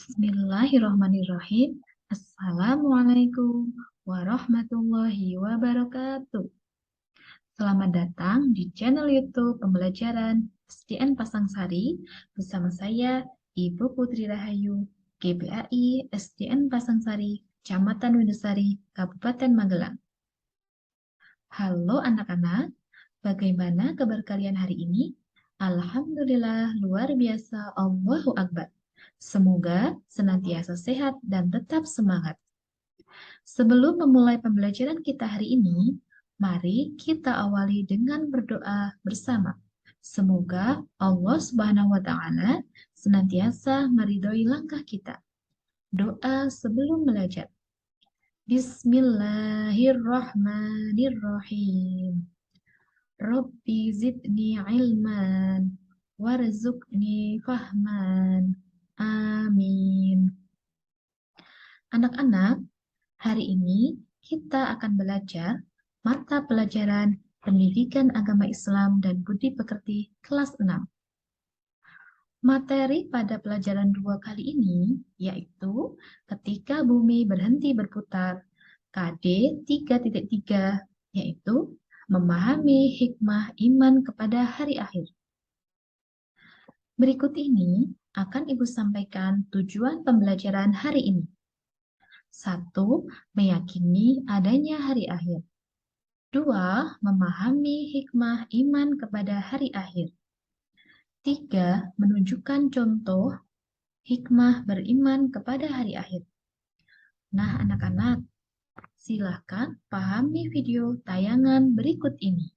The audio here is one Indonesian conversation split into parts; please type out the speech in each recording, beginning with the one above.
Bismillahirrahmanirrahim. Assalamualaikum warahmatullahi wabarakatuh. Selamat datang di channel YouTube pembelajaran SDN Pasangsari bersama saya Ibu Putri Rahayu, GPAI SDN Pasangsari, Kecamatan Windusari, Kabupaten Magelang. Halo anak-anak, bagaimana kabar kalian hari ini? Alhamdulillah, luar biasa, Allahu Akbar. Semoga senantiasa sehat dan tetap semangat. Sebelum memulai pembelajaran kita hari ini, mari kita awali dengan berdoa bersama. Semoga Allah Subhanahu wa Ta'ala senantiasa meridhoi langkah kita. Doa sebelum belajar. Bismillahirrahmanirrahim. Rabbi zidni ilman warzuqni fahman. Amin. Anak-anak, hari ini kita akan belajar mata pelajaran Pendidikan Agama Islam dan Budi Pekerti kelas 6. Materi pada pelajaran 2 kali ini yaitu ketika bumi berhenti berputar, KD 3.3, yaitu memahami hikmah iman kepada hari akhir. Berikut ini akan Ibu sampaikan tujuan pembelajaran hari ini. 1. Meyakini adanya hari akhir. 2. Memahami hikmah iman kepada hari akhir. 3. Menunjukkan contoh hikmah beriman kepada hari akhir. Nah, anak-anak, silakan pahami video tayangan berikut ini.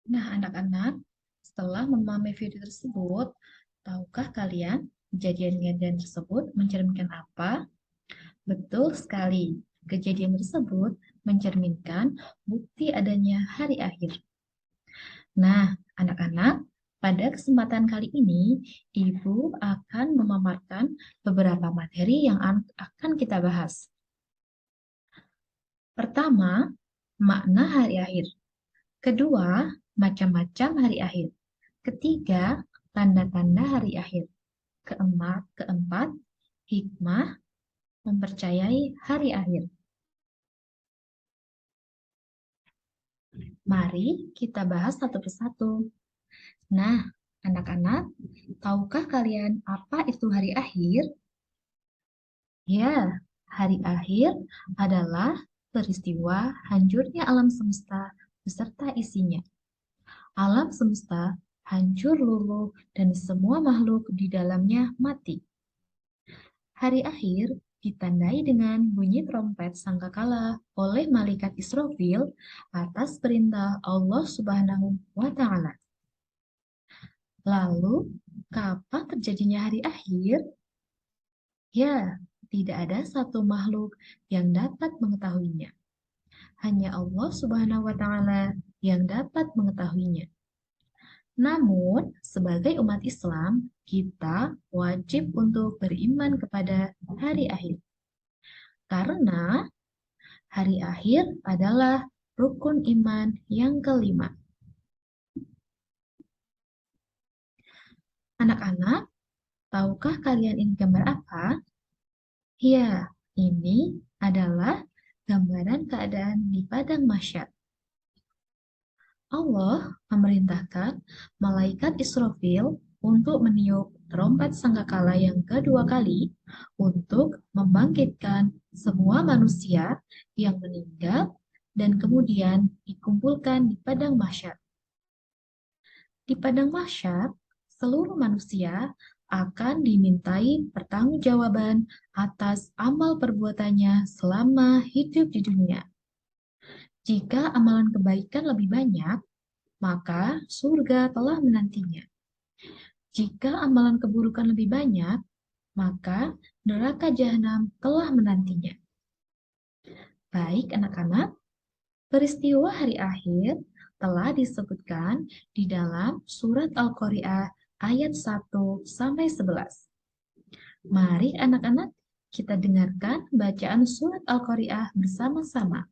Nah, anak-anak, setelah memahami video tersebut, tahukah kalian kejadian-kejadian tersebut mencerminkan apa? Betul sekali. Kejadian tersebut mencerminkan bukti adanya hari akhir. Nah, anak-anak, pada kesempatan kali ini, Ibu akan memaparkan beberapa materi yang akan kita bahas. Pertama, makna hari akhir. Kedua, macam-macam hari akhir. Ketiga, tanda-tanda hari akhir. Keempat, hikmah mempercayai hari akhir. Mari kita bahas satu persatu. Nah, anak-anak, tahukah kalian apa itu hari akhir? Ya, hari akhir adalah peristiwa hancurnya alam semesta beserta isinya. Alam semesta hancur luluh dan semua makhluk di dalamnya mati. Hari akhir ditandai dengan bunyi trompet sangkakala oleh malaikat Israfil atas perintah Allah Subhanahu wa Ta'ala. Lalu, kapan terjadinya hari akhir? Ya, tidak ada satu makhluk yang dapat mengetahuinya. Hanya Allah Subhanahu wa Ta'ala yang dapat mengetahuinya. Namun, sebagai umat Islam, kita wajib untuk beriman kepada hari akhir. Karena hari akhir adalah rukun iman yang kelima. Anak-anak, tahukah kalian ini gambar apa? Ya, ini adalah gambaran keadaan di padang mahsyar. Allah memerintahkan malaikat Israfil untuk meniup trompet sangkakala yang kedua kali untuk membangkitkan semua manusia yang meninggal dan kemudian dikumpulkan di padang mahsyar. Di padang mahsyar, seluruh manusia akan dimintai pertanggungjawaban atas amal perbuatannya selama hidup di dunia. Jika amalan kebaikan lebih banyak, maka surga telah menantinya. Jika amalan keburukan lebih banyak, maka neraka jahanam telah menantinya. Baik anak-anak, peristiwa hari akhir telah disebutkan di dalam surat Al-Qari'ah ayat 1 sampai 11. Mari anak-anak kita dengarkan bacaan surat Al-Qari'ah bersama-sama.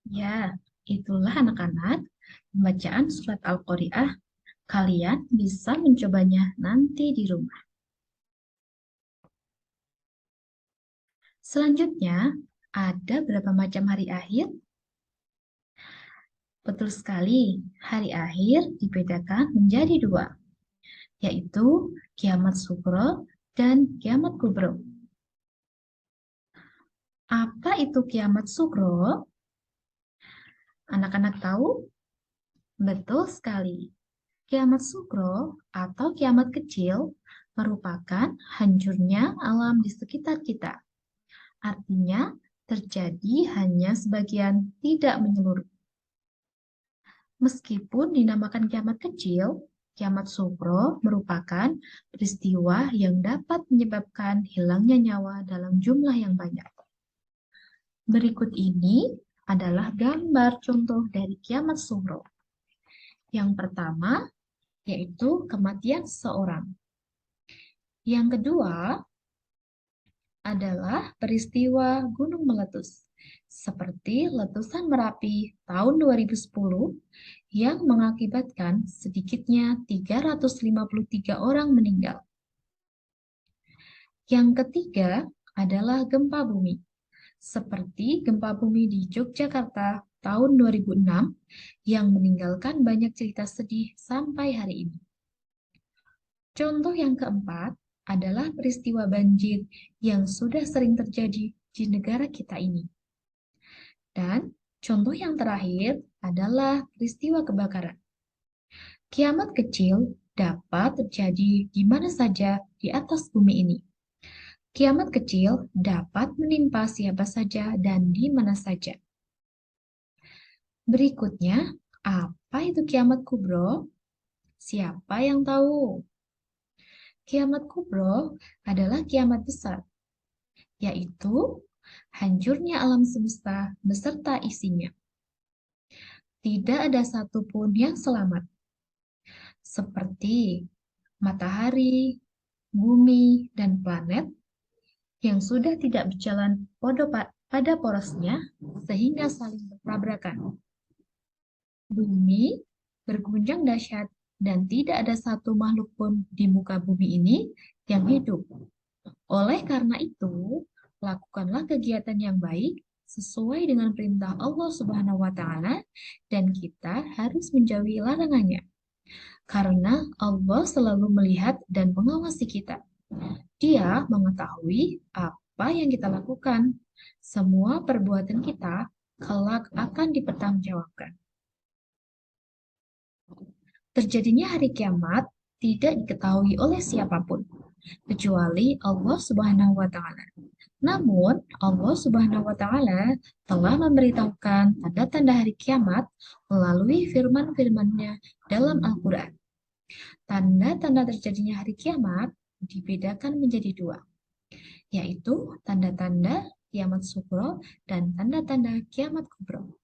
Ya, itulah anak-anak pembacaan surat Al-Qari'ah. Kalian bisa mencobanya nanti di rumah. Selanjutnya, ada berapa macam hari akhir? Betul sekali, hari akhir dibedakan menjadi dua, yaitu kiamat sugro dan kiamat kubro. Apa itu kiamat sugro? Anak-anak tahu? Betul sekali. Kiamat sugro atau kiamat kecil merupakan hancurnya alam di sekitar kita. Artinya, terjadi hanya sebagian, tidak menyeluruh. Meskipun dinamakan kiamat kecil, kiamat sugro merupakan peristiwa yang dapat menyebabkan hilangnya nyawa dalam jumlah yang banyak. Berikut ini adalah gambar contoh dari kiamat sugro. Yang pertama, yaitu kematian seseorang. Yang kedua adalah peristiwa gunung meletus, seperti letusan Merapi tahun 2010 yang mengakibatkan sedikitnya 353 orang meninggal. Yang ketiga adalah gempa bumi, seperti gempa bumi di Yogyakarta tahun 2006 yang meninggalkan banyak cerita sedih sampai hari ini. Contoh yang keempat adalah peristiwa banjir yang sudah sering terjadi di negara kita ini. Dan contoh yang terakhir adalah peristiwa kebakaran. Kiamat kecil dapat terjadi di mana saja di atas bumi ini. Kiamat kecil dapat menimpa siapa saja dan di mana saja. Berikutnya, apa itu kiamat kubro? Siapa yang tahu? Kiamat kubro adalah kiamat besar, yaitu hancurnya alam semesta beserta isinya. Tidak ada satupun yang selamat, seperti matahari, bumi, dan planet yang sudah tidak berjalan pada porosnya sehingga saling bertabrakan. Bumi berguncang dahsyat dan tidak ada satu makhluk pun di muka bumi ini yang hidup. Oleh karena itu, lakukanlah kegiatan yang baik sesuai dengan perintah Allah Subhanahu wa Ta'ala, dan kita harus menjauhi larangannya, karena Allah selalu melihat dan mengawasi kita. Dia mengetahui apa yang kita lakukan. Semua perbuatan kita kelak akan dipertanggungjawabkan. Terjadinya hari kiamat tidak diketahui oleh siapapun, kecuali Allah Subhanahu wa Ta'ala. Namun, Allah Subhanahu wa Ta'ala telah memberitahukan tanda-tanda hari kiamat melalui firman-firman-Nya dalam Al-Quran. Tanda-tanda terjadinya hari kiamat dibedakan menjadi dua, yaitu tanda-tanda kiamat sugro dan tanda-tanda kiamat kubro.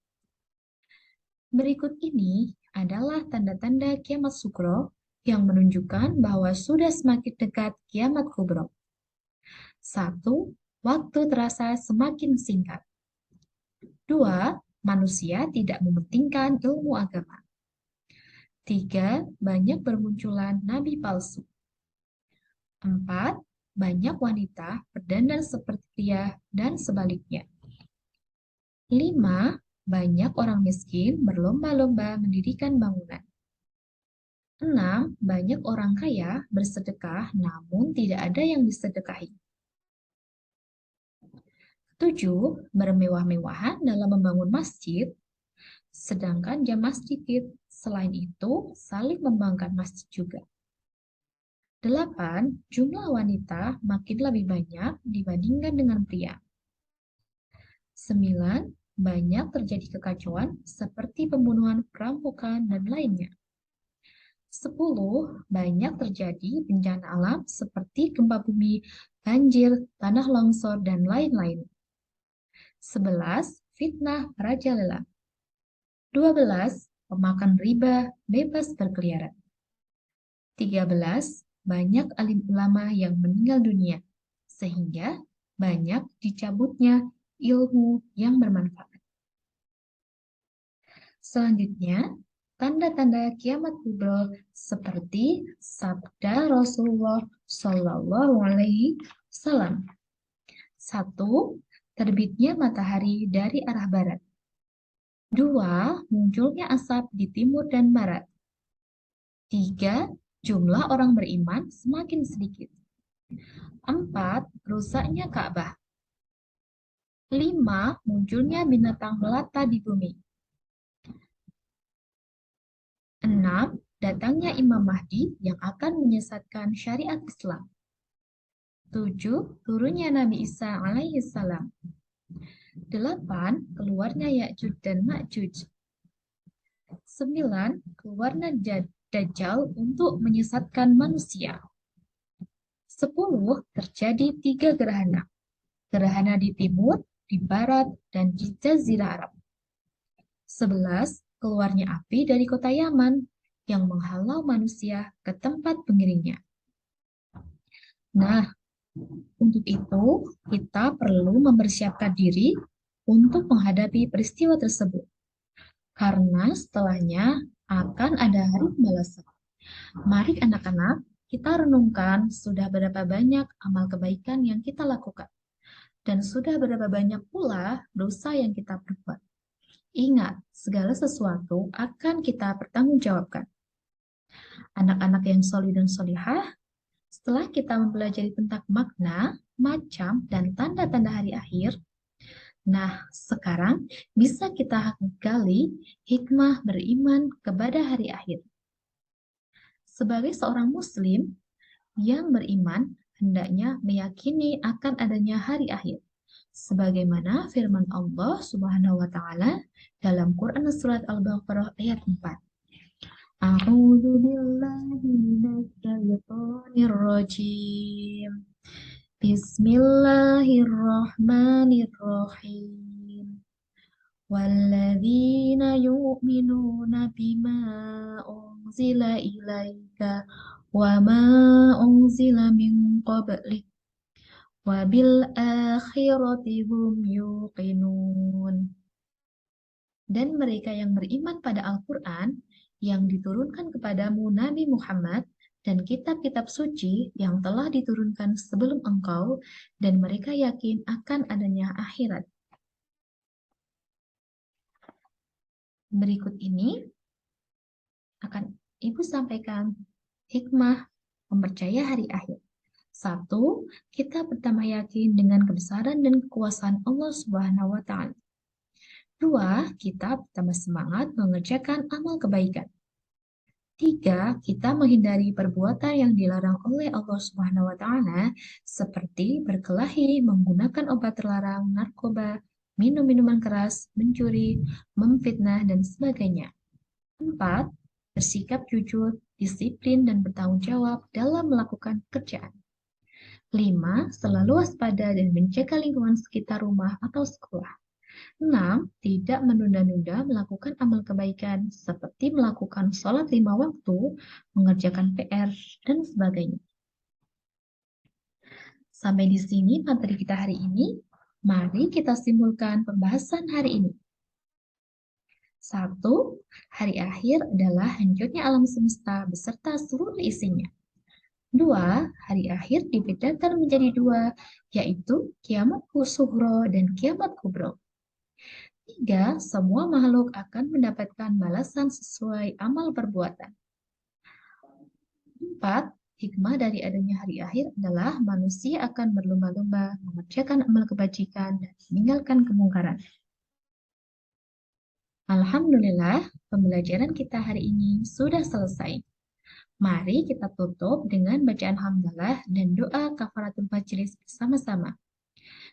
Berikut ini adalah tanda-tanda kiamat sugro yang menunjukkan bahwa sudah semakin dekat kiamat kubro. 1. Waktu terasa semakin singkat. 2. Manusia tidak mementingkan ilmu agama. 3. Banyak bermunculan nabi palsu. 4. Banyak wanita berdandan seperti pria dan sebaliknya. 5. Banyak orang miskin berlomba-lomba mendirikan bangunan. 6. Banyak orang kaya bersedekah namun tidak ada yang disedekahi. 7. Bermewah-mewahan dalam membangun masjid, sedangkan jamaah sedikit. Selain itu, saling membanggakan masjid juga. 8. Jumlah wanita makin lebih banyak dibandingkan dengan pria. 9. Banyak terjadi kekacauan seperti pembunuhan, perampokan, dan lainnya. 10. Banyak terjadi bencana alam seperti gempa bumi, banjir, tanah longsor, dan lain-lain. 11. Fitnah merajalela. 12. Pemakan riba bebas berkeliaran. 13. Banyak alim ulama yang meninggal dunia, sehingga banyak dicabutnya ilmu yang bermanfaat. Selanjutnya, tanda-tanda kiamat kubro seperti sabda Rasulullah Shallallahu Alaihi Wasallam. 1. Terbitnya matahari dari arah barat. 2. Munculnya asap di timur dan barat. 3. Jumlah orang beriman semakin sedikit. 4. Rusaknya Ka'bah. 5. Munculnya binatang melata di bumi. 6. Datangnya Imam Mahdi yang akan menyesatkan syariat Islam. 7. Turunnya Nabi Isa alaihi salam. 8. Keluarnya Ya'juj dan Ma'juj. 9. Keluarnya Dajjal untuk menyesatkan manusia. 10. Terjadi 3 gerhana. Gerhana di timur, di barat, dan di Jazirah Arab. 11. Keluarnya api dari kota Yaman yang menghalau manusia ke tempat pengiringnya. Nah, untuk itu kita perlu mempersiapkan diri untuk menghadapi peristiwa tersebut. Karena setelahnya akan ada hari pembalasan. Mari anak-anak, kita renungkan sudah berapa banyak amal kebaikan yang kita lakukan. Dan sudah berapa banyak pula dosa yang kita perbuat. Ingat, segala sesuatu akan kita pertanggungjawabkan. Anak-anak yang solih dan solihah, setelah kita mempelajari tentang makna, macam, dan tanda-tanda hari akhir, nah sekarang bisa kita gali hikmah beriman kepada hari akhir. Sebagai seorang muslim yang beriman, hendaknya meyakini akan adanya hari akhir. Sebagaimana firman Allah Subhanahu wa taala dalam Quran surat Al-Baqarah ayat 4. A'udzu billahi minasyaitonir rajim. Bismillahirrahmanirrahim. Walladzina yu'minuna bima unzila ilaika wa ma unzila min qablik wa bil akhirati hum yuqinun. Dan mereka yang beriman pada Al-Quran yang diturunkan kepadamu Nabi Muhammad dan kitab-kitab suci yang telah diturunkan sebelum engkau, dan mereka yakin akan adanya akhirat. Berikut ini akan Ibu sampaikan hikmah mempercaya hari akhir. 1. Kita pertama yakin dengan kebesaran dan kekuasaan Allah Subhanahu wa taala. 2. Kita pertama semangat mengerjakan amal kebaikan. 3. Kita menghindari perbuatan yang dilarang oleh Allah Subhanahu wa taala seperti berkelahi, menggunakan obat terlarang, narkoba, minum minuman keras, mencuri, memfitnah, dan sebagainya. 4. Bersikap jujur, disiplin, dan bertanggung jawab dalam melakukan pekerjaan. 5. Selalu waspada dan menjaga lingkungan sekitar rumah atau sekolah. 6. Tidak menunda-nunda melakukan amal kebaikan seperti melakukan sholat 5 waktu, mengerjakan PR, dan sebagainya. Sampai di sini materi kita hari ini. Mari kita simpulkan pembahasan hari ini. 1. Hari akhir adalah hancurnya alam semesta beserta seluruh isinya. 2. Hari akhir dibedakan menjadi 2, yaitu kiamat sughro dan kiamat kubro. 3. Semua makhluk akan mendapatkan balasan sesuai amal perbuatan. 4. Hikmah dari adanya hari akhir adalah manusia akan berlomba-lomba mengerjakan amal kebajikan dan meninggalkan kemungkaran. Alhamdulillah, pembelajaran kita hari ini sudah selesai. Mari kita tutup dengan bacaan hamdalah dan doa kafaratul majlis bersama-sama.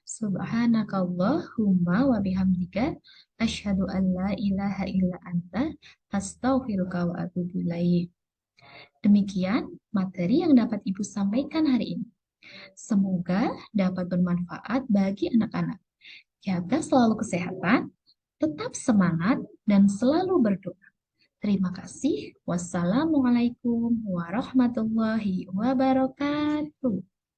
Subhanakallahumma wa bihamdika asyhadu an la ilaha illa anta astaghfiruka wa atubu ilaik. Demikian materi yang dapat Ibu sampaikan hari ini. Semoga dapat bermanfaat bagi anak-anak. Jaga selalu kesehatan, tetap semangat, dan selalu berdoa. Terima kasih. Wassalamualaikum warahmatullahi wabarakatuh.